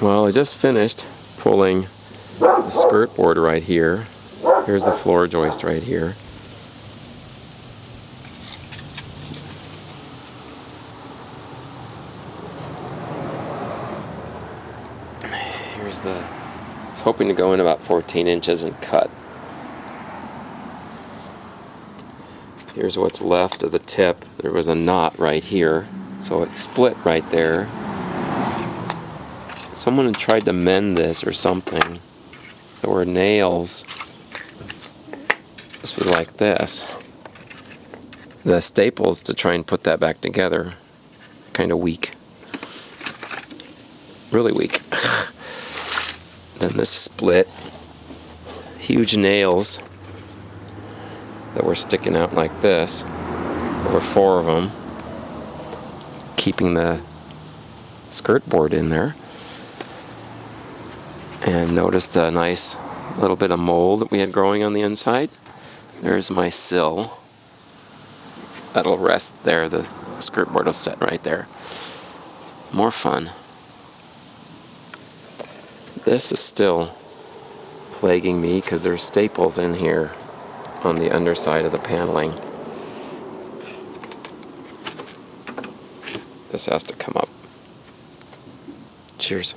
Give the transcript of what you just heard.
Well, I just finished pulling the skirt board right here. Here's the floor joist right here. Here's the... I was hoping to go in about 14 inches and cut. Here's what's left of the tip. There was a knot right here, so it split right there. Someone had tried to mend this or something. There were nails. This was like this. The staples to try and put that back together. Kind of weak. Really weak. Then this split. Huge nails that were sticking out like this. There were 4 of them. Keeping the skirt board in there. And notice the nice little bit of mold that we had growing on the inside. There's my sill. That'll rest there. The skirt board will sit right there. More fun. This is still plaguing me because there's staples in here on the underside of the paneling. This has to come up. Cheers.